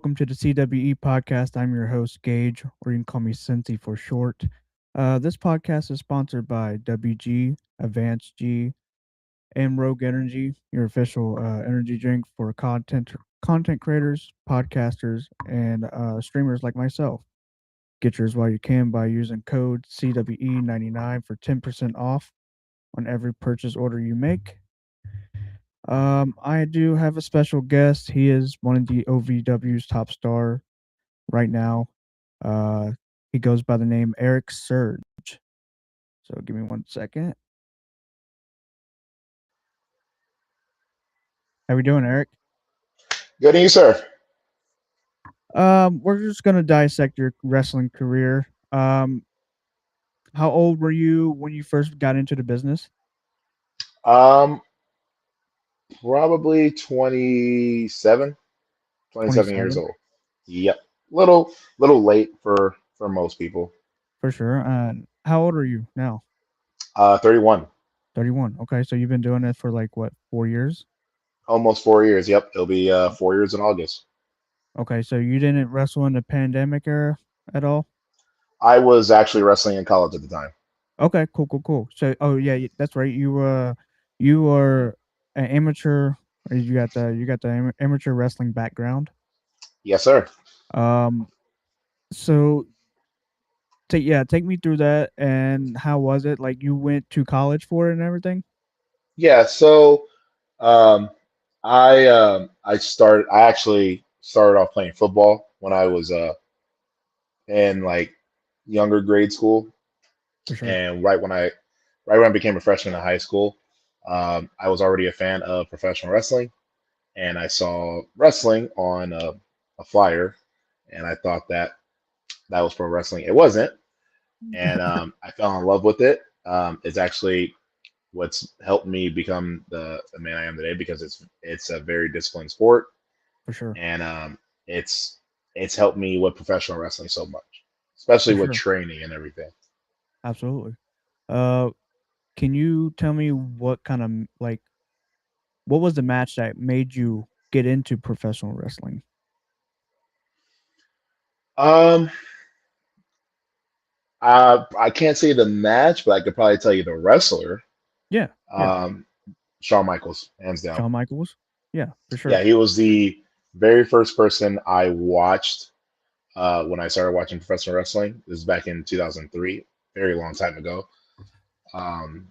welcome to the CWE podcast. I'm your host, Gage, or you can call me Cincy for short. This podcast is sponsored by WG, Advanced G, and Rogue Energy, your official energy drink for content creators, podcasters, and streamers like myself. Get yours while you can by using code CWE99 for 10% off on every purchase order you make. I do have a special guest. He is one of the OVW's top star right now. Uh, he goes by the name Eric Surge. So give me 1 second. How we doing, Eric? Good evening, sir. We're just gonna dissect your wrestling career. How old were you when you first got into the business? Um, Probably 27 years 27, old. Yep. Little late for most people. for sure. How old are you now? 31. 31. Okay, so you've been doing it for like what, 4 years? Almost 4 years. Yep. It'll be 4 years in August. Okay, so you didn't wrestle in the pandemic era at all? I was actually wrestling in college at the time. Okay, cool, cool, cool. So, oh yeah, that's right. You were an amateur. Or you got the amateur wrestling background. Yes, sir. Um, so take me through that. And how was it? Like you went to college for it and everything. Yeah. So um, I actually started off playing football when I was in like younger grade school. For sure, And right when I became a freshman in high school, I was already a fan of professional wrestling, and I saw wrestling on a flyer, and I thought that was pro wrestling. It wasn't, and I fell in love with it. It's actually what's helped me become the man I am today because it's a very disciplined sport, for sure, and it's it's helped me with professional wrestling so much, especially for with sure. training and everything. Absolutely. Uh, can you tell me what kind of like what was the match that made you get into professional wrestling? Um, I can't say the match, but I could probably tell you the wrestler. Yeah, yeah. Um, Shawn Michaels, hands down. Shawn Michaels. Yeah, for Yeah, sure, he was the very first person I watched when I started watching professional wrestling. This is back in 2003, very long time ago. Um,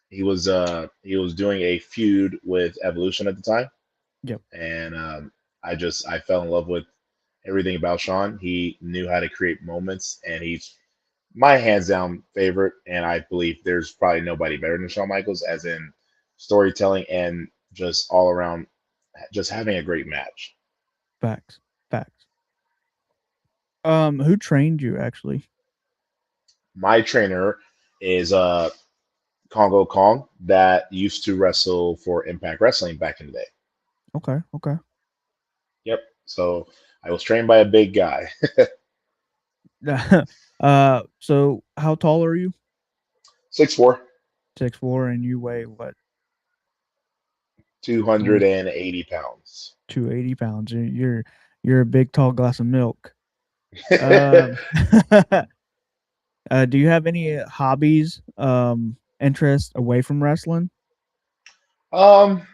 he was doing a feud with Evolution at the time, yep, and I fell in love with everything about Shawn. He knew how to create moments, and he's my hands down favorite, and I believe there's probably nobody better than Shawn Michaels, as in storytelling and just all around, just having a great match. facts, facts. Who trained you actually? My trainer is Congo Kong that used to wrestle for Impact Wrestling back in the day. Okay, okay. Yep. So I was trained by a big guy, So how tall are you? 6'4", 6'4", and you weigh what? hundred Almost and eighty pounds. 280 pounds. You're a big tall glass of milk. Um, do you have any hobbies, interests away from wrestling? Um,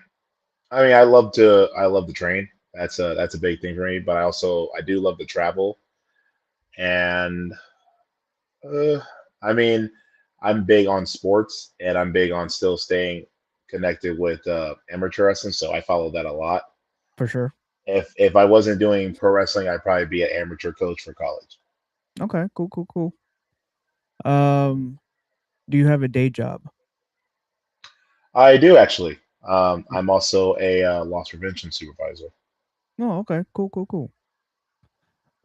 I mean, I love to train. That's a big thing for me. But I do love to travel, and uh, I mean, I'm big on sports, and I'm big on still staying connected with amateur wrestling. So I follow that a lot. For sure. If I wasn't doing pro wrestling, I'd probably be an amateur coach for college. Okay, cool, cool, cool. Um, do you have a day job? I do actually. I'm also a loss prevention supervisor. Oh, okay, cool, cool, cool.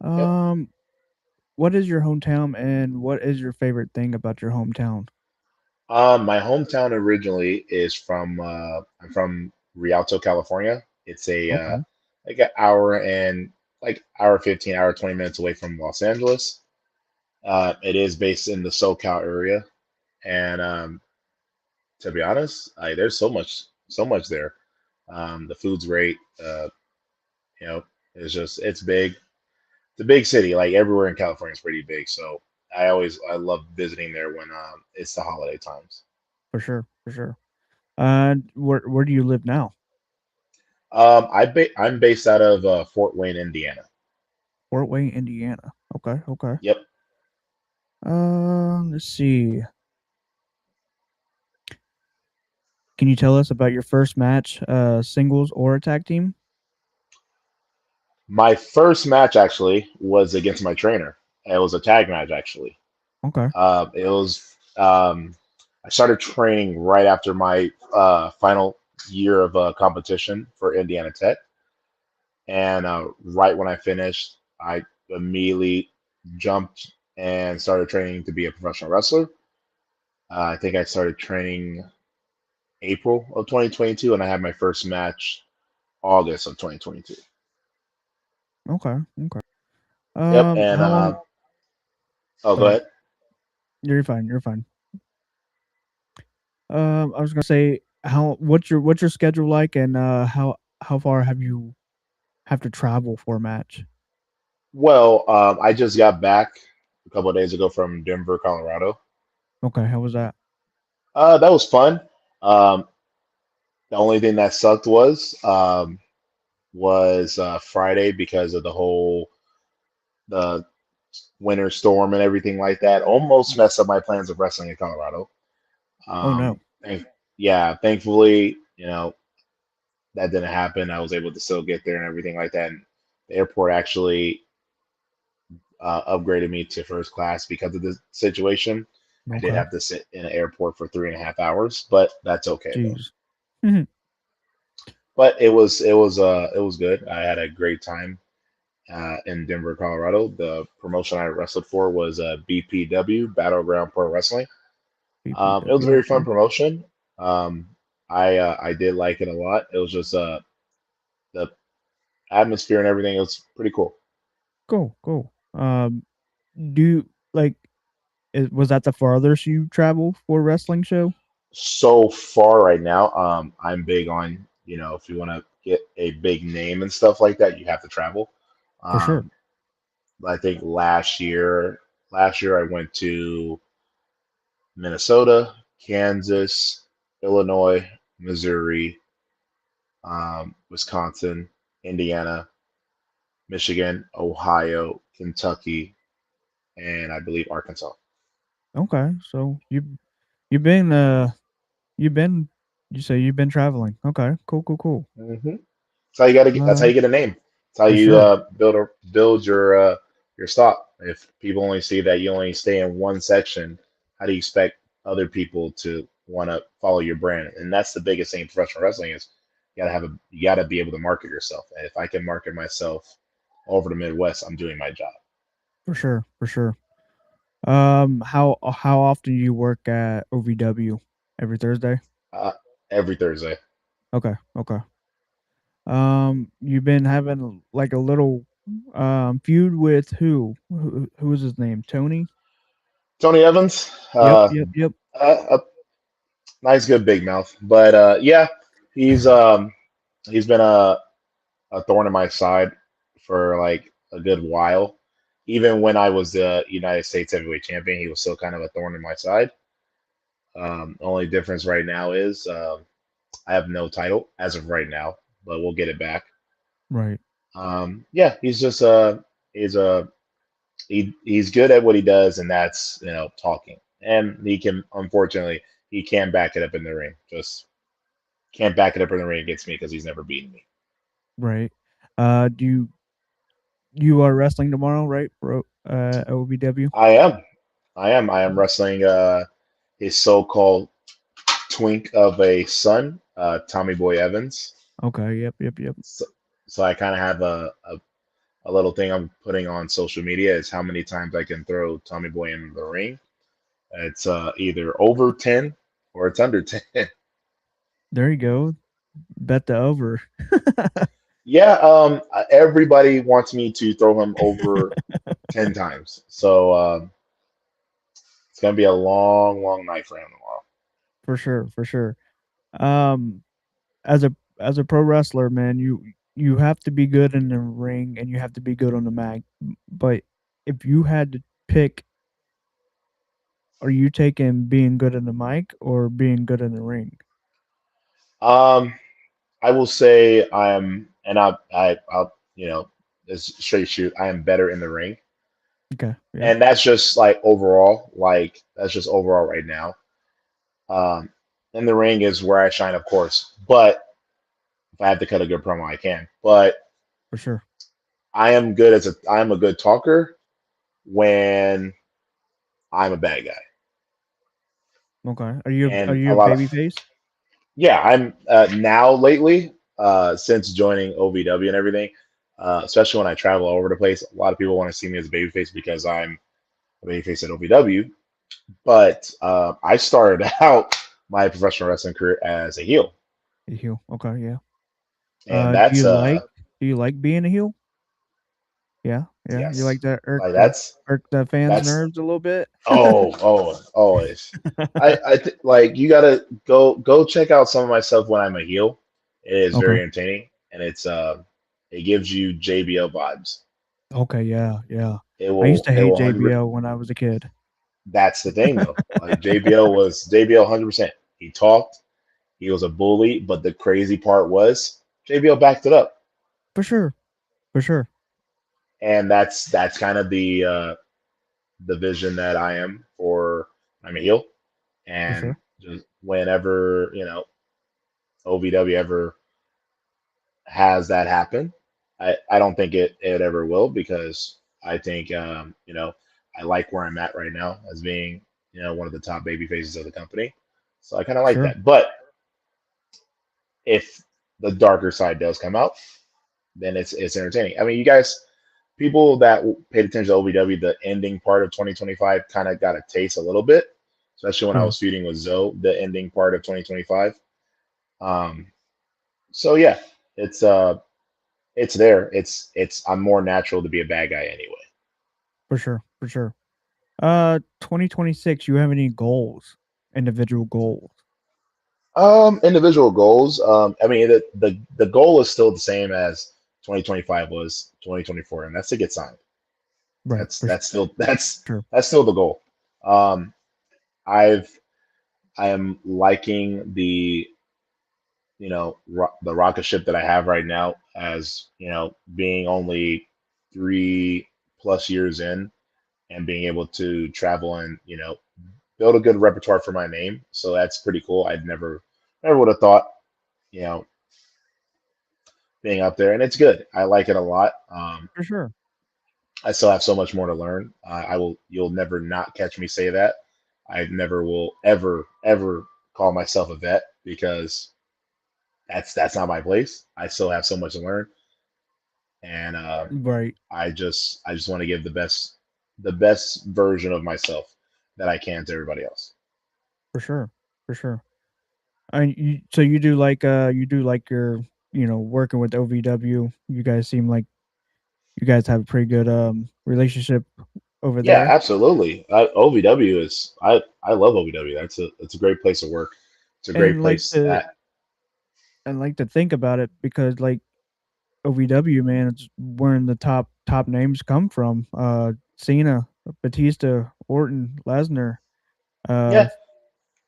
Yep. Um, what is your hometown and what is your favorite thing about your hometown? My hometown originally is from I'm from Rialto, California. It's a Okay, like an hour and like hour 15, hour 20 minutes away from Los Angeles. It is based in the SoCal area, and to be honest, there's so much there. The food's great. You know, it's big. It's a big city. Like everywhere in California is pretty big. So I love visiting there when it's the holiday times. For sure, for sure. Where do you live now? I'm based out of Fort Wayne, Indiana. Fort Wayne, Indiana. Okay, okay. Yep. Let's see. Can you tell us about your first match, singles or a tag team? My first match actually was against my trainer. It was a tag match actually. Okay. It was I started training right after my final year of competition for Indiana Tech, and right when I finished, I immediately jumped and started training to be a professional wrestler. I think I started training April of 2022, and I had my first match August of 2022. Okay. Okay. Yep, and How long? oh, Go go ahead. ahead. You're fine. You're fine. I was gonna say how what's your schedule like, and how far have to travel for a match? Well, I just got back a couple of days ago from Denver, Colorado. Okay. How was that? That was fun. Um, the only thing that sucked was Friday because of the whole the winter storm and everything like that. Almost messed up my plans of wrestling in Colorado. Oh no. Thank, yeah, thankfully, that didn't happen. I was able to still get there and everything like that. And the airport actually upgraded me to first class because of the situation. I did Okay. have to sit in an airport for 3.5 hours, but that's okay though. Jeez. Mhm. But it was good. I had a great time in Denver, Colorado. The promotion I wrestled for was BPW, Battleground Pro Wrestling. It was a BPW. very fun Okay. promotion. Um, I did like it a lot. It was just the atmosphere and everything. It was pretty cool. Cool. Cool. Do you, like was that the farthest you travel for a wrestling show? So far right now, I'm big on, if you want to get a big name and stuff like that, you have to travel. For sure. Um, I think last year I went to Minnesota, Kansas, Illinois, Missouri, Wisconsin, Indiana, Michigan, Ohio, Kentucky, and I believe Arkansas. Okay. So you've been you've been you say you've been traveling. Okay. Cool. Cool. Cool. Hmm. That's how you got to get. That's how Uh, you get a name. That's how for you sure. build your stock. If people only see that you only stay in one section, how do you expect other people to want to follow your brand? And that's the biggest thing in professional wrestling is you gotta be able to market yourself. And if I can market myself all over the Midwest, I'm doing my job. For sure. For sure. How often do you work at OVW? Every Thursday? Uh, every Thursday. Okay, okay. You've been having like a little feud with who is his name? Tony? Tony Evans, Yep, yep, yep. a nice good big mouth, but yeah, he's um, he's been a thorn in my side for like a good while. Even when I was the United States Heavyweight Champion, he was still kind of a thorn in my side. Only difference right now is I have no title as of right now, but we'll get it back. Right. Yeah, he's just he's a he's good at what he does, and that's talking. And he can unfortunately he can back it up in the ring. Just can't back it up in the ring against me because he's never beaten me. Right. Do you are wrestling tomorrow, right? For OVW? I am. I am wrestling his so-called twink of a son, Tommy Boy Evans. Okay, yep, yep, yep. So, so I kind of have a little thing I'm putting on social media is how many times I can throw Tommy Boy in the ring. It's either over 10 or it's under 10. There you go. Bet the over. Yeah, everybody wants me to throw him over 10 times. So it's going to be a long, long night for him tomorrow. For sure, for sure. Um as a pro wrestler, man, you have to be good in the ring and you have to be good on the mat. But if you had to pick, are you taking being good in the mic or being good in the ring? Um, I will say I'll it's straight shoot. I am better in the ring, Okay, yeah, and that's just like overall. Like that's just overall right now. Um, in the ring is where I shine, of course. But if I have to cut a good promo, I can. But for sure. I am a good talker when I'm a bad guy. Okay, are And you a a lot of baby face? yeah, I'm now lately since joining OVW and everything, especially when I travel all over the place. A lot of people want to see me as a babyface because I'm a babyface at OVW. But I started out my professional wrestling career as a heel, A heel. Okay, yeah. and Do you that's being a heel? Yeah, yeah. You like yes, that like irk the fans' that's nerves a little bit? always. Like you gotta go check out some of my stuff when I'm a heel. It is Okay. very entertaining, and it gives you JBL vibes. Okay, yeah, yeah. It I used will to it hate will 100. JBL when I was a kid. That's the thing though. Like JBL 100%. He talked. He was a bully, but the crazy part was JBL backed it up, For sure. For sure. and that's kind of the vision that I am for. I'm a heel, For and sure. just whenever OVW ever has that happen. I don't think it ever will because I think I like where I'm at right now as being one of the top baby faces of the company. So I kind of like Sure. that. But if the darker side does come out, then it's entertaining. I mean, you guys, people that paid attention to OVW, the ending part of 2025 kind of got a taste a little bit, especially when I Yeah, was feuding with Zoe, the ending part of 2025. Um, so yeah, it's it's there. It's I'm more natural to be a bad guy anyway. for sure. For sure. 2026, you have any goals? Individual goals? Individual goals. I mean the goal is still the same as 2025 was 2024, and that's to get signed. Right. That's For that's still that's sure. that's still the goal. Um, I've I am liking the rocket ship that I have right now as being only 3+ years in and being able to travel and build a good repertoire for my name. So that's pretty cool. I'd never would have thought, you know, being up there, and it's good. I like it a lot. For sure. I still have so much more to learn. You'll never not catch me say that. I never will ever call myself a vet because that's not my place. I still have so much to learn, and Right. I just want to give the best version of myself that I can to everybody else. For sure. For sure. And you do like your working with OVW. You guys seem like you guys have a pretty good relationship over Yeah, there. absolutely. OVW is I love OVW. That's a great place to work. It's a great And like place to that think about it because like OVW, man, it's where the top names come from. Cena, Batista, Orton, Lesnar. Uh, yeah,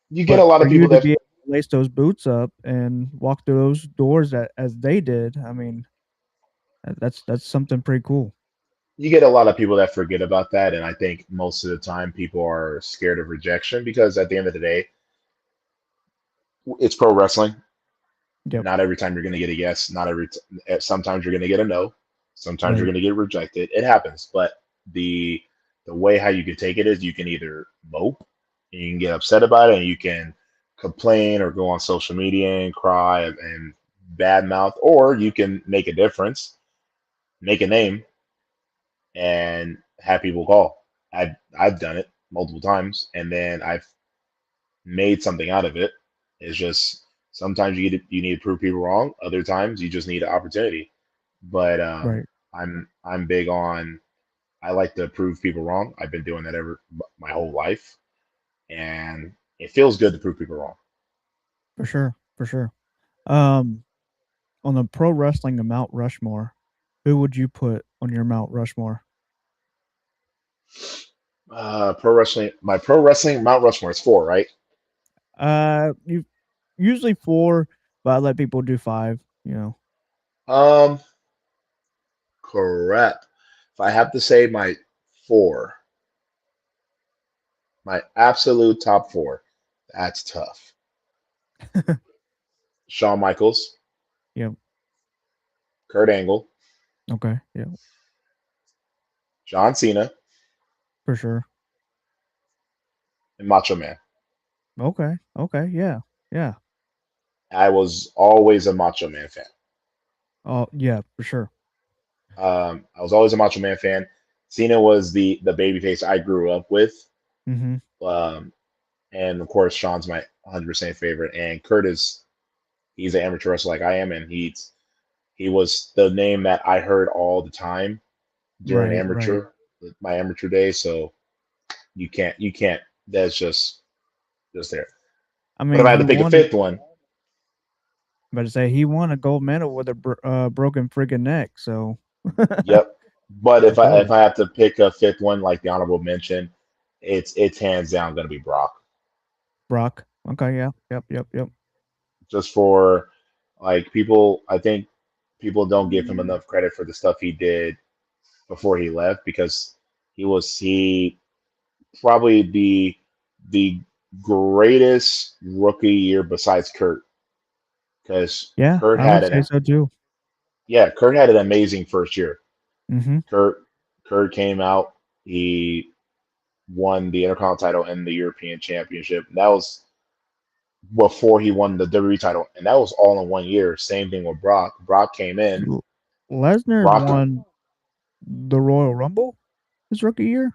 you get a but lot for of you people to that be able to lace those boots up and walk through those doors as they did, I mean, that's something pretty cool. you get a lot of people that forget about that, and I think most of the time people are scared of rejection because at the end of the day, it's pro wrestling. Yep. Not every time you're going to get a yes. Not sometimes you're going to get a no. Sometimes you're Right. going to get rejected. It happens, but the the way how you can take it is you can either mope and you can get upset about it and you can complain or go on social media and cry and badmouth, or you can make a difference, make a name, and have people call. I've done it multiple times, and then I've made something out of it. It's just sometimes you need to prove people wrong. Other times you just need an opportunity. But Right. I'm big on I like to prove people wrong. I've been doing that ever my whole life, and it feels good to prove people wrong. For sure. For sure. Um, on the pro wrestling Mount Rushmore, who would you put on your Mount Rushmore? Pro wrestling. My pro wrestling Mount Rushmore. It's four, right? You usually four, but I let people do five. You know. Um, Correct. If I have to say my four, my absolute top four, that's tough. Shawn Michaels, Yep. Kurt Angle, Okay. Yeah. John Cena, For sure. and Macho Man. Okay. Okay. Yeah. Yeah. I was always a Macho Man fan. Oh yeah. For sure. I was always a Macho Man fan. Cena was the babyface I grew up with, Mm-hmm. um, and of course Shawn's my 100% favorite. And Kurt is he's an amateur wrestler like I am, and he was the name that I heard all the time during Right. Right. amateur my amateur days. So you can't. That's just there. I But if mean, I had he to pick a won. fifth one, But to say he won a gold medal with a broken friggin' neck. So yep. But for if sure. I have to pick a fifth one, like the honorable mention, it's hands down going to be Brock. Brock. Okay. Yeah. Yep. Yep. Yep. Just for like people, I think people don't give him enough credit for the stuff he did before he left because he probably the greatest rookie year besides Kurt because Yeah. I would say so too. Kurt had an amazing first year. Mm-hmm. Kurt Kurt came out, he won the Intercontinental title and the European Championship. That was before he won the WWE title, and that was all in one year. Same thing with Brock. Brock came in. Lesnar Brock, won the Royal Rumble his rookie year.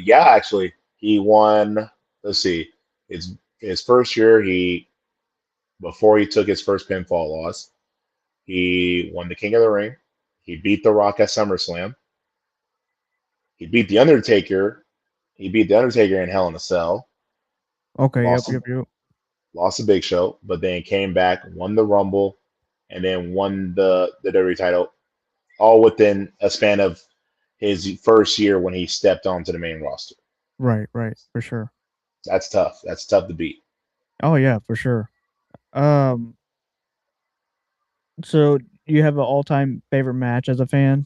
yeah, actually, he won. Let's see, his first year. He before he took his first pinfall loss, he won the King of the Ring. He beat The Rock at SummerSlam. He beat the Undertaker. He beat the Undertaker in Hell in a Cell. Okay. Yep. Lost Yep. Yep. lost the Big Show, but then came back, won the Rumble, and then won the WWE title, all within a span of his first year when he stepped onto the main roster. Right. Right. For sure. That's tough. That's tough to beat. Oh yeah. For sure. Um. So you have an all-time favorite match as a fan?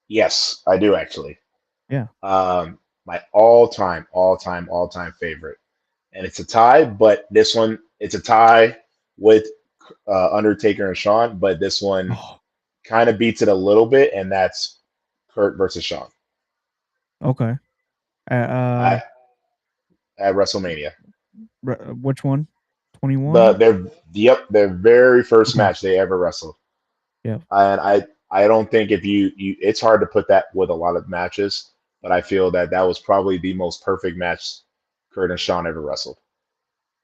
Yes, I do actually. Yeah. My all time favorite, and it's a tie, but this one it's a tie with Undertaker and Shawn, but this one Oh. kind of beats it a little bit, and that's Kurt versus Shawn Okay. Uh. at, at WrestleMania. Which one? The 21. their Yep, their very first Okay. match they ever wrestled, Yeah. and I don't think if you it's hard to put that with a lot of matches, but I feel that that was probably the most perfect match Kurt and Shawn ever wrestled.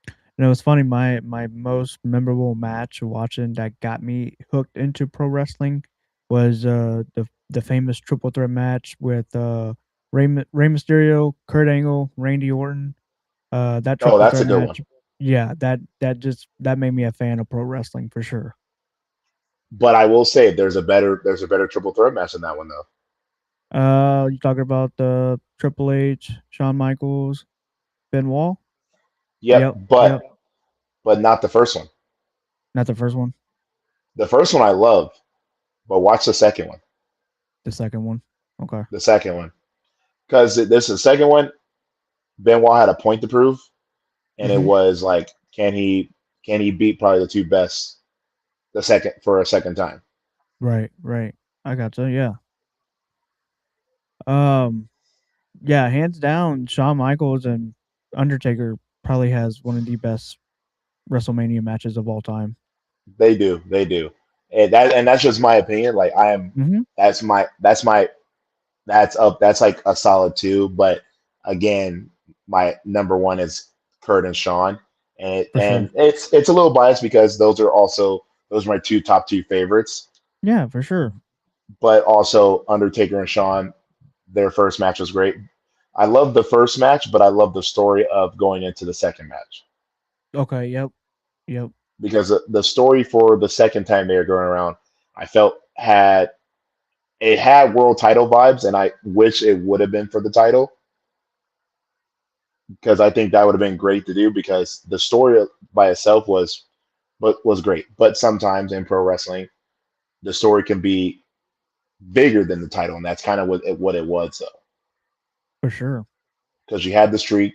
And it was funny. My most memorable match watching that got me hooked into pro wrestling was the famous triple threat match with Rey Mysterio, Kurt Angle, Randy Orton. That Oh, triple that's a threat good one. match. Yeah, that made me a fan of pro wrestling for sure. But I will say there's a better triple threat match than that one though. You talking about the Triple H, Shawn Michaels, Benoit? Yep, Yep, yep. but not the first one. Not the first one, The first one I love, but watch the second one. the second one. Okay. The second one, because this is the second one. Benoit had a point to prove, and it Mm-hmm. was like, can he beat probably the two best the second for a second time? Right, right. I got you. Yeah. Um, yeah, hands down, Shawn Michaels and Undertaker probably has one of the best WrestleMania matches of all time. They do, and that's just my opinion. Like I am, Mm-hmm. that's my that's up that's like a solid two. But again, my number one is Kurt and Shawn, For sure. and it's a little biased because those are my top two favorites. Yeah, for sure. But also Undertaker and Shawn, their first match was great. I love the first match, but I love the story of going into the second match Okay. Yep. Yep. because the story for the second time they were going around, I felt It had world title vibes, and I wish it would have been for the title because I think that would have been great to do because the story by itself was great. But sometimes in pro wrestling, the story can be bigger than the title, and that's kind of what it was though. For sure. Because you had the streak,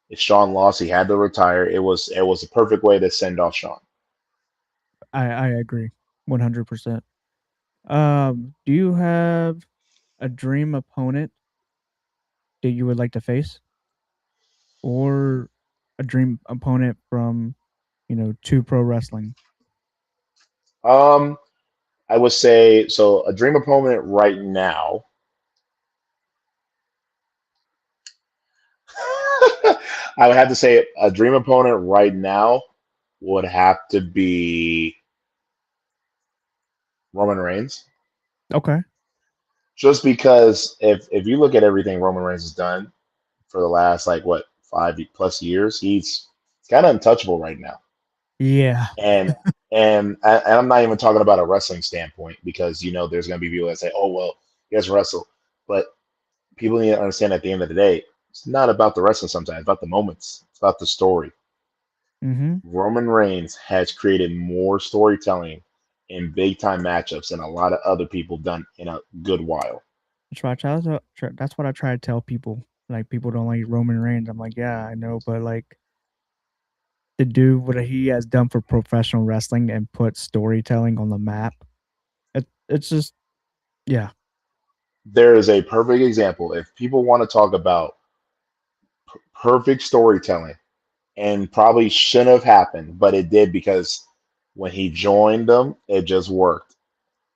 if Sean lost, he had to retire. It was a perfect way to send off Sean. I agree 100%. Do you have a dream opponent that you would like to face, or a dream opponent from, to pro wrestling? Um, I would say so. A dream opponent right now. I would have to say a dream opponent right now would have to be Roman Reigns. Okay. Just because if you look at everything Roman Reigns has done for the last like what 5+ years, he's kind of untouchable right now. Yeah. And and I'm not even talking about a wrestling standpoint because there's going to be people that say, oh well, he has wrestle, but people need to understand at the end of the day, it's not about the wrestling sometimes, it's about the moments, it's about the story. Mhm. Roman Reigns has created more storytelling in big time matchups than a lot of other people done in a good while. That's what I try to tell people. Like, people don't like Roman Reigns. I'm like, yeah, I know, but like, to do what he has done for professional wrestling and put storytelling on the map, it's just, yeah. There is a perfect example. If people want to talk about perfect storytelling, and probably shouldn't have happened, but it did because when he joined them, it just worked.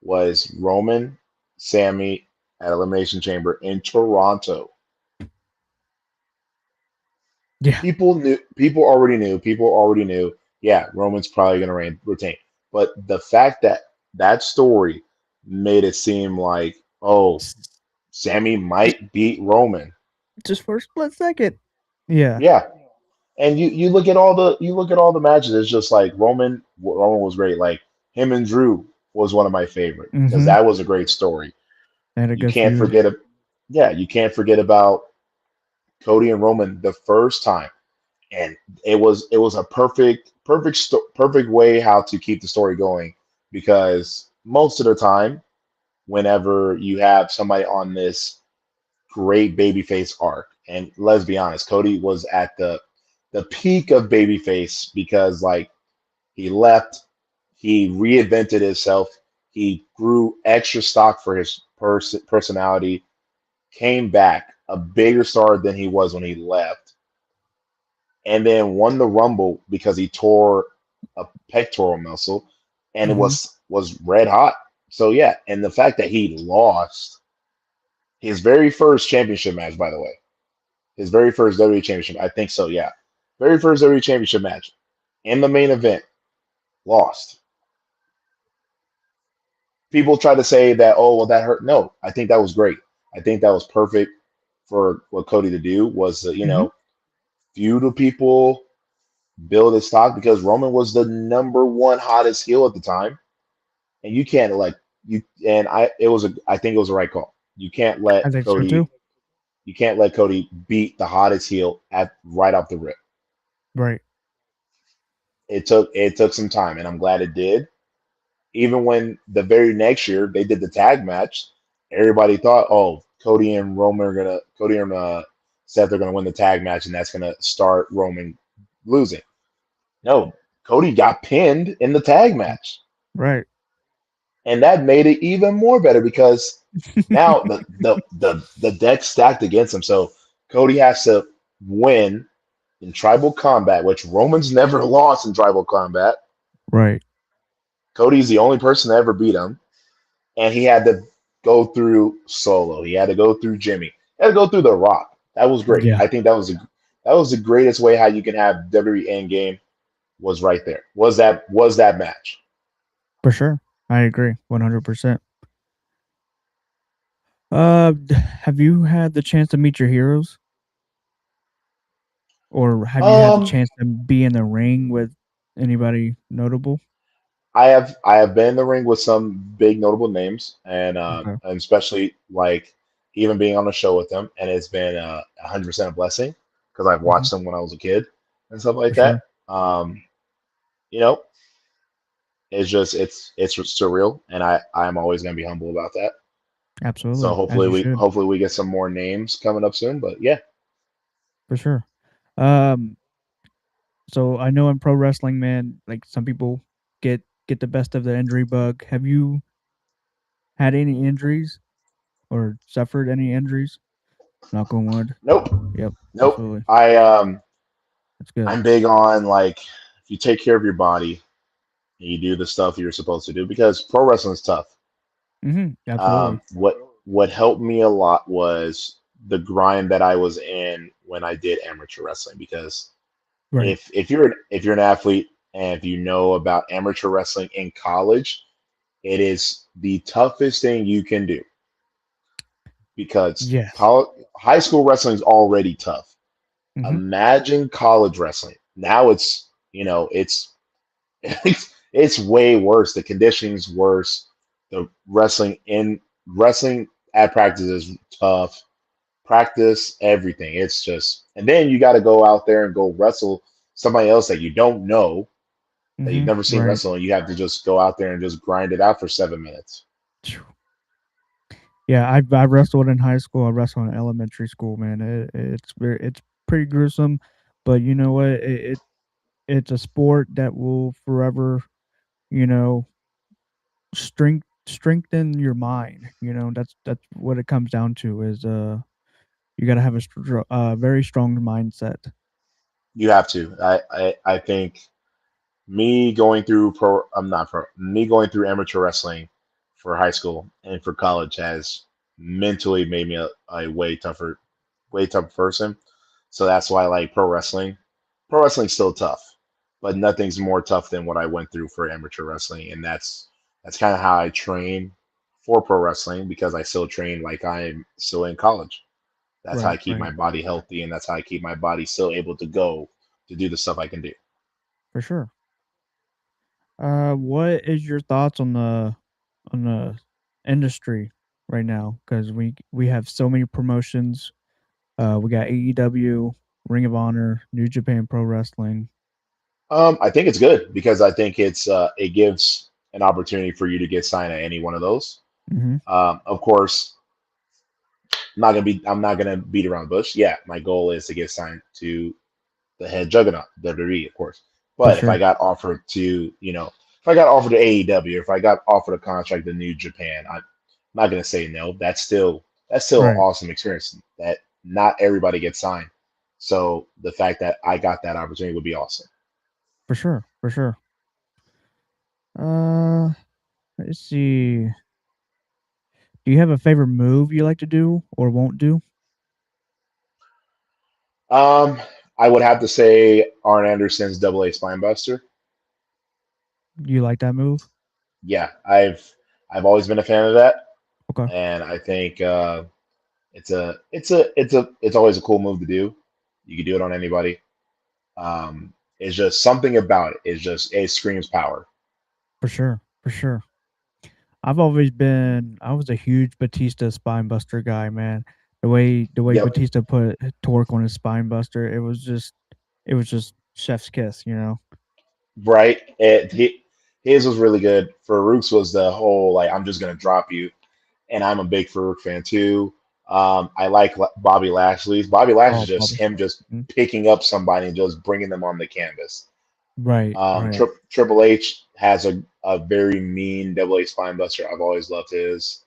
Was Roman, Sammy at Elimination Chamber in Toronto. Yeah. People already knew. Yeah, Roman's probably going to retain. But the fact that that story made it seem like, oh, S- Sammy Just might beat Roman. just for a split second. Yeah. Yeah, and you look at all the matches. It's just like Roman was great. Like him and Drew was one of my favorite because Mhm. that was a great story. They had a You good can't feud. forget it. Yeah, you can't forget about Cody and Roman the first time, and it was a perfect way how to keep the story going because most of the time, whenever you have somebody on this great babyface arc, and let's be honest, Cody was at the peak of babyface because like he left, he reinvented himself, he grew extra stock for his personality, came back a bigger star than he was when he left, and then won the Rumble because he tore a pectoral muscle, and it Mhm. was red hot. So yeah, and the fact that he lost his very first championship match, by the way, his very first WWE championship, I think so, yeah, very first WWE championship match in the main event, lost. People try to say that, oh, well, that hurt. No, I think that was great. I think that was perfect for what Cody to do was, Mhm. feud with people, build his stock because Roman was the number one hottest heel at the time, and you can't like you and I think it was a right call. I think so too. You can't let Cody beat the hottest heel at right off the rip. Right. It took some time, and I'm glad it did. Even when the very next year they did the tag match, everybody thought, oh, Cody and Seth are gonna win the tag match, and that's gonna start Roman losing. No, Cody got pinned in the tag match, Right. and that made it even more better because now the deck stacked against him. So Cody has to win in tribal combat, which Roman's never lost in tribal combat. Right. Cody's the only person to ever beat him, and he had to go through Solo. He had to go through Jimmy. He had to go through The Rock. That was great. Yeah. I think that was the greatest way how you can have WWE Endgame was right there. Was that match? For sure. I agree 100%. Have you had the chance to meet your heroes, or have you had the Um, chance to be in the ring with anybody notable? I have been in the ring with some big notable names, Okay. and especially like even being on the show with them, and it's been 100% a blessing because I've Hmm. watched them when I was a kid and stuff like For that. sure. You know, it's surreal, and I'm always gonna be humble about that. So Absolutely. As you should. hopefully we get some more names coming up soon. But yeah, For sure. Um, so I know in pro wrestling, man, like some people get the best of the injury bug. Have you had any injuries or suffered any injuries? Knock on wood. nope, Yep, nope. absolutely. That's good. I'm big on like if you take care of your body and you do the stuff you're supposed to do because pro wrestling is tough. Absolutely. What helped me a lot was the grind that I was in when I did amateur wrestling because Right. if you're an athlete and if you know about amateur wrestling in college, it is the toughest thing you can do because Yes. high school wrestling is already tough. Hmm. Imagine college wrestling. Now it's it's way worse. The conditioning's worse. The wrestling at practice is tough. Practice everything. It's just, and then you got to go out there and go wrestle somebody else that you don't know, that you've never seen Right. wrestle, and you have to just go out there and just grind it out for 7 minutes. Phew. Yeah, I wrestled in high school. I wrestled in elementary school, man. It's pretty gruesome, but you know what? It's a sport that will forever, you know, strengthen your mind. You know, that's what it comes down to. Is you got to have a very strong mindset. You have to. I think me going through pro, I'm not pro, me going through amateur wrestling for high school and for college has mentally made me a way tougher person. So that's why I like pro wrestling. Pro wrestling's still tough, but nothing's more tough than what I went through for amateur wrestling, and that's kind of how I train for pro wrestling because I still train like I'm still in college. That's how I Right. keep my Right. body healthy, and that's how I keep my body still able to go to do the stuff I can do. For sure. What is your thoughts on the industry right now? Because we have so many promotions. We got AEW, Ring of Honor, New Japan Pro Wrestling. I think it's good because I think it gives an opportunity for you to get signed at any one of those. Hmm. Of course, I'm not gonna beat around the bush. Yeah, my goal is to get signed to the head juggernaut, WWE, of course. For But if I sure. got offered to, if I got offered to AEW, if I got offered a contract to New Japan, I'm not gonna say no. That's still an Right. awesome experience that not everybody gets signed. So the fact that I got that opportunity would be awesome. For sure. For sure. Uh, let's see. Do you have a favorite move you like to do or won't do? Um, I would have to say Arn Anderson's Double A Spinebuster. You like that move? Yeah, I've always been a fan of that, Okay. and I think it's always a cool move to do. You can do it on anybody. It's just something about it. It screams power. For sure. For sure. I was a huge Batista spine buster guy, man. The way Yep, Batista put torque on his spine buster, it was just chef's kiss, you know. right. His was really good. Farouk's was the whole like I'm just gonna drop you, and I'm a big Farouk fan too. I like Bobby Lashley's. Bobby Lashley's Oh, just Bobby. him just Mm. picking up somebody and just bringing them on the canvas. Right, right, Triple H has a very mean double A spine buster. I've always loved his.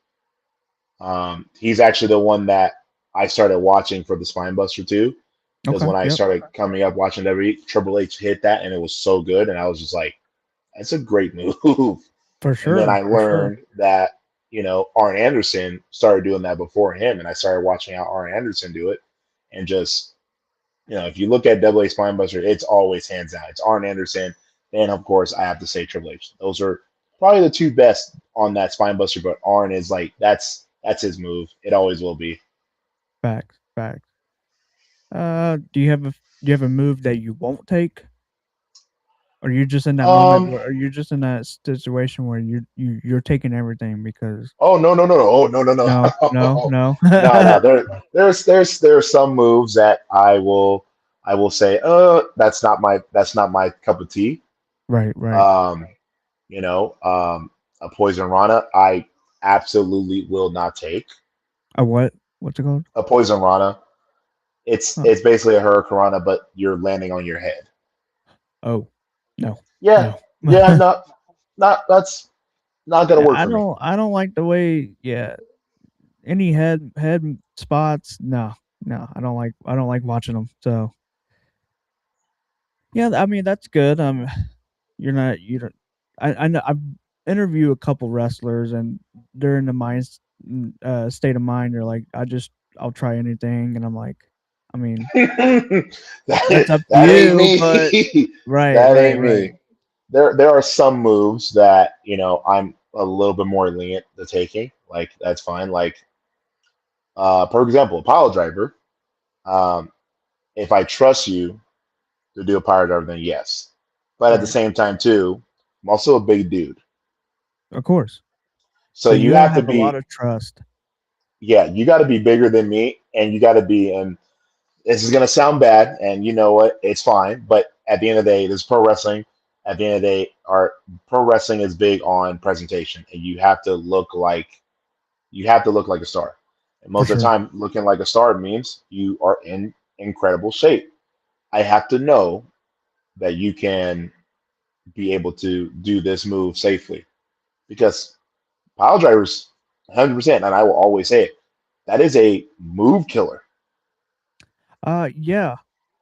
He's actually the one that I started watching for the spine buster too, because okay, when I yep, started coming up watching WWE, Triple H hit that and it was so good, and I was just like, "That's a great move." And then I for sure, learned that Arn Anderson started doing that before him, and I started watching how Arn Anderson do it, and just if you look at Double A Spinebuster, it's always hands down. It's Arn Anderson, and of course I have to say Triple H. Those are probably the two best on that Spinebuster. But Arn is like that's his move. It always will be. facts, facts. Do you have a move that you won't take? Or you're just in that moment Um. where, or you're just in that situation where you're taking everything because Oh no no no no oh no no no no, no, no. no no there's some moves that I will say that's not my cup of tea. Right, right. Um, a poison rana I absolutely will not take. A what? What's it called? A poison rana, it's Oh, it's basically a hurricane, but you're landing on your head. oh, no, Yeah, no. yeah, not that's not gonna Yeah, work for me. I don't like the way. Yeah, any head spots. No, no, I don't like watching them. So yeah, I mean that's good. You're not you don't. I know I've interviewed a couple wrestlers and they're in the state of mind. They're like, I'll try anything, and I'm like, I mean, that's up to That ain't you, but me. right, That right, ain't right, me. There are some moves that I'm a little bit more lenient to taking. Like that's fine. Like for example, a pile driver. Um, if I trust you to do a power driver, then yes. But at the right. same time, too, I'm also a big dude. Of course. So So you you have to have a lot be, of trust. yeah, you got to be bigger than me, and you got to be. And this is gonna sound bad, and you know what? It's fine. But at the end of the day, this is pro wrestling. At the end of the day, our pro wrestling is big on presentation, and you have to look like a star. And For most of the sure. time, looking like a star means you are in incredible shape. I have to know that you can be able to do this move safely because pile drivers, 100%, and I will always say it, that is a move killer. Yeah.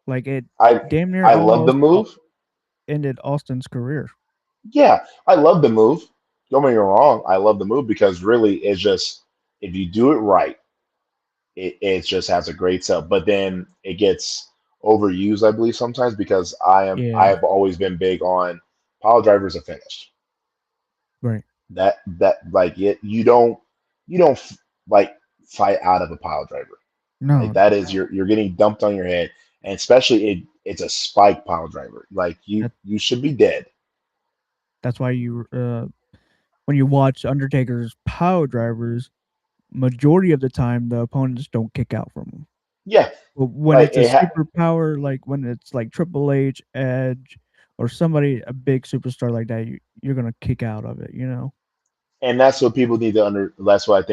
Like it I damn near I love the almost move. ended Austin's career. Yeah, I love the move. Don't get me wrong, I love the move because really it's just if you do it right, it just has a great sell. But then it gets overused, I believe, sometimes because I Yeah. have always been big on pile drivers are finished. Right. That like you don't like fight out of a pile driver. Like No, that is you're getting dumped on your head, and especially it's a spike pile driver. Like you that you should be dead. that's why you when you watch Undertaker's power drivers, majority of the time the opponents don't kick out from him. Yeah, But when like it's a superpower, like when it's like Triple H, Edge, or somebody a big superstar like that, you're gonna kick out of it. You know. and that's what people need to under. That's what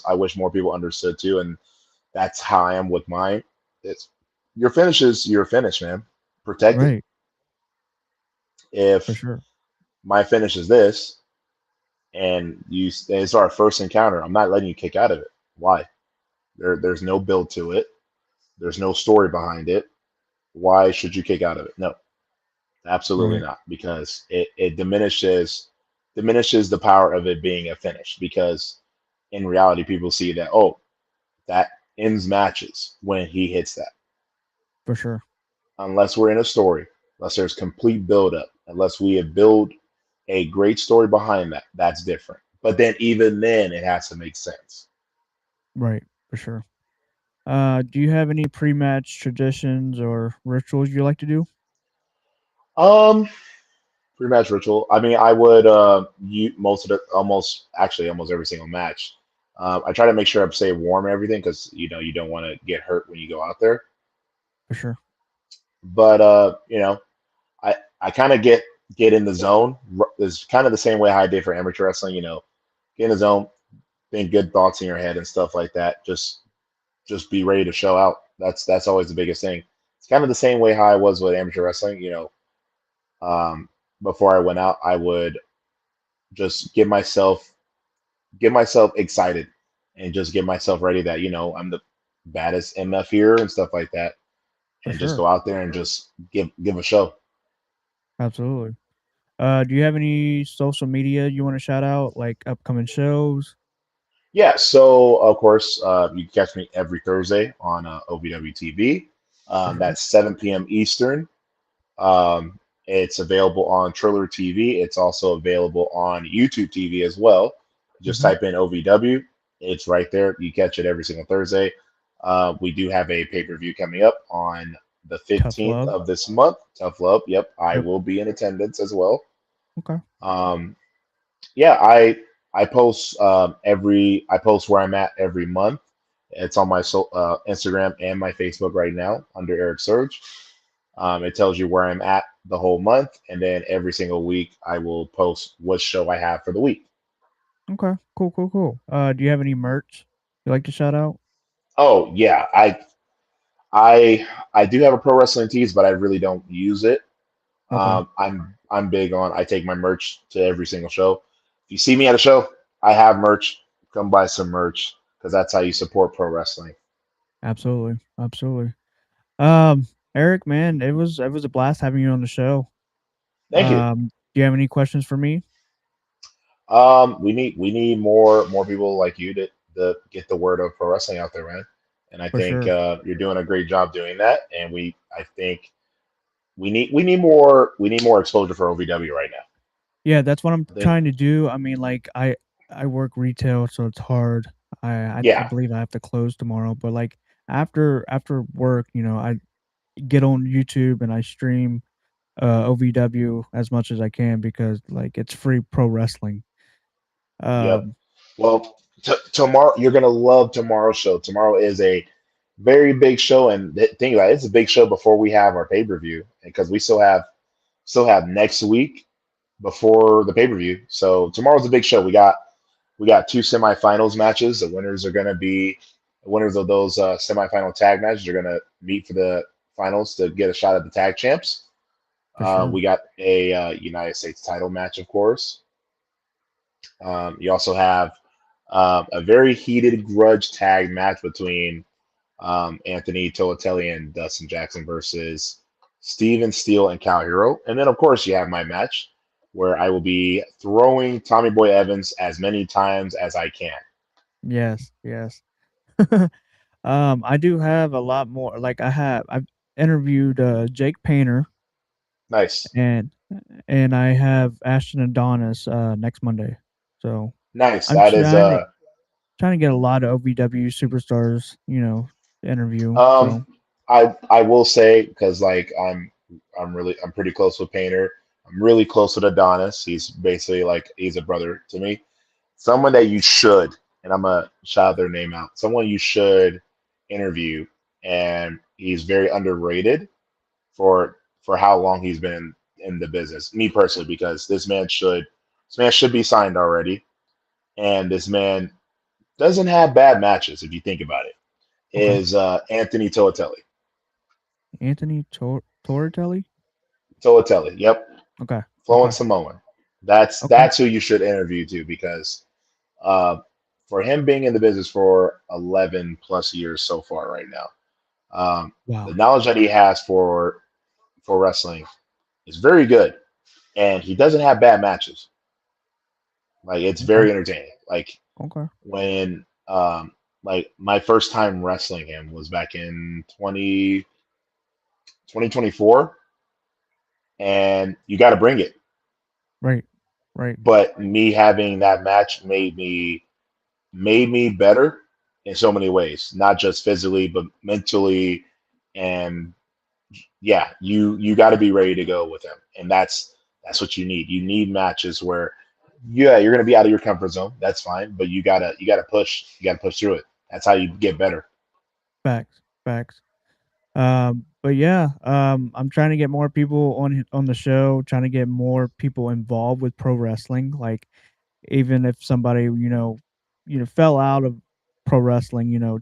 I wish more people understood too, and that's how I am with mine. It's your finish is your finish, man. Protect it. Right. For If sure. my finish is this, and it's our first encounter, I'm not letting you kick out of it. Why? There's no build to it. There's no story behind it. Why should you kick out of it? No, absolutely Right. not, because it diminishes the power of it being a finish. Because in reality, people see that that ends matches when he hits that. For sure. Unless we're in a story, unless there's complete build up, unless we have built a great story behind that, that's different. But then even then, it has to make sense. Right. For sure. Do you have any pre-match traditions or rituals you like to do? Um, Pre-match ritual. I mean, I would you most of the almost every single match. I try to make sure I stay warm and everything because you don't want to get hurt when you go out there. For sure. But I kind of get in the zone. It's kind of the same way I did for amateur wrestling. Get in the zone, think good thoughts in your head and stuff like that. Just be ready to show out. That's always the biggest thing. It's kind of the same way how I was with amateur wrestling. Um, before I went out, I would just get myself excited and just get myself ready that I'm the baddest MF here and stuff like that, For and just sure. go out there and just give a show. Absolutely. Do you have any social media you want to shout out, like upcoming shows? Yeah, so of course you can catch me every Thursday on OVW TV. For sure. That's 7 p.m. Eastern. Um, it's available on Triller TV. It's also available on YouTube TV as well. Just Hmm. type in OVW. It's right there. You catch it every single Thursday. We do have a pay per view coming up on the Tough 15th love. of this month. Tough love. Yep, I Yep. will be in attendance as well. Okay. Um, yeah, I post I post where I'm at every month. It's on my Instagram and my Facebook right now under Eric Surge. It tells you where I'm at the whole month, and then every single week I will post what show I have for the week. Okay. Cool. Cool. Cool. Do you have any merch you like to shout out? Oh yeah, I do have a pro wrestling tees, but I really don't use it. Okay. I'm big on I take my merch to every single show. If you see me at a show, I have merch. Come buy some merch because that's how you support pro wrestling. Absolutely. Absolutely. Um, Eric, man, it was a blast having you on the show. Thank you. Do you have any questions for me? We need more people like you to get the word of pro wrestling out there, man. And I For think sure. you're doing a great job doing that. And I think we need more exposure for OVW right now. Yeah, that's what I'm I think trying to do. I mean, like I work retail, so it's hard. I yeah, believe I have to close tomorrow, but like after work, I get on YouTube and I stream OVW as much as I can because like it's free pro wrestling. yep. Um, Well, tomorrow you're gonna love tomorrow's show. Tomorrow is a very big show, and think about it, it's a big show before we have our pay per view because we still have next week before the pay per view. So tomorrow's a big show. We got two semifinals matches. The winners of those semifinal tag matches are gonna meet for the finals to get a shot at the tag champs. for sure. We got a United States title match, of course. You also have a very heated grudge tag match between Anthony Tolatelli and Dustin Jackson versus Steven Steele and Cal Hero. And then, of course, you have my match where I will be throwing Tommy Boy Evans as many times as I can. Yes, yes. I do have a lot more. Like I've interviewed Jake Painter Nice. and I have Ashton Adonis next Monday. So Nice. I'm That is trying to get a lot of OVW superstars, to interview. um So I will say because like I'm pretty close with Painter. I'm really close with Adonis. He's basically like he's a brother to me. Someone that you should, and I'm gonna shout their name out. Someone you should interview, and he's very underrated for how long he's been in the business. Me personally, because this man should be signed already, and this man doesn't have bad matches if you think about it. okay, Is Anthony Tolatelli? Anthony Tortelli. Tolatelli, yep, Okay, Flowing okay, Samoan. That's okay. that's who you should interview too, because uh, for him being in the business for 11 plus years so far right now, the Wow. knowledge that he has for wrestling is very good, and he doesn't have bad matches. Like it's Okay, very entertaining. Like okay. when like my first time wrestling him was back in 2024, and you got to bring it. Right, right. But me having that match made me better in so many ways, not just physically but mentally. And yeah, you got to be ready to go with him, and that's what you need. You need matches where yeah, you're gonna be out of your comfort zone. That's fine, but you gotta push through it. That's how you get better. Facts, facts. But yeah, I'm trying to get more people on the show, trying to get more people involved with pro wrestling. Like even if somebody fell out of pro wrestling,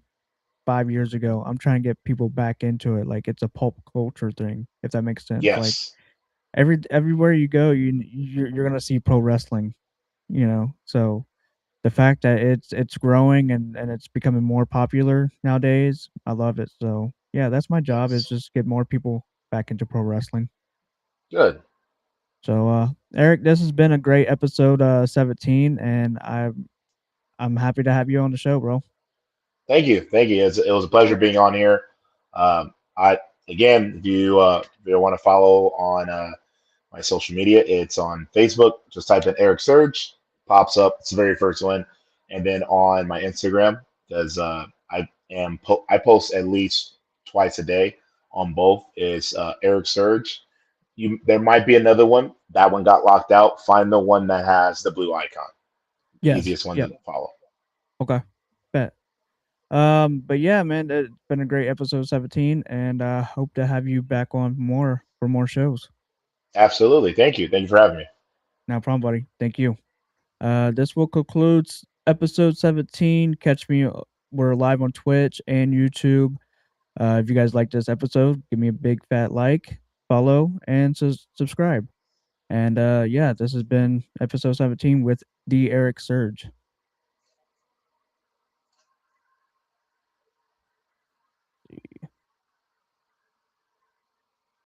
5 years ago, I'm trying to get people back into it. Like it's a pulp culture thing, if that makes sense. Like Yes, everywhere you go, you're gonna see pro wrestling. So the fact that it's growing and it's becoming more popular nowadays, I love it. So yeah, that's my job is yes, just get more people back into pro wrestling. good. So Eric, this has been a great episode 17, and I'm happy to have you on the show, bro. Thank you. It was a pleasure being on here. I again, if you want to follow on my social media, it's on Facebook. Just type in Eric Surge, pops up. It's the very first one, and then on my Instagram, because I post at least twice a day. on both is Eric Surge. There might be another one. That one got locked out. Find the one that has the blue icon. The Yes. easiest one Yep. to follow. Okay. Bet. But yeah, man, it's been a great episode 17, and hope to have you back on more for more shows. Absolutely. Thank you. Thank you for having me. No problem, buddy. Thank you. This will conclude episode 17. Catch me. We're live on Twitch and YouTube. If you guys like this episode, give me a big fat like, follow, and subscribe. And yeah, this has been episode 17 with the Eric Surge.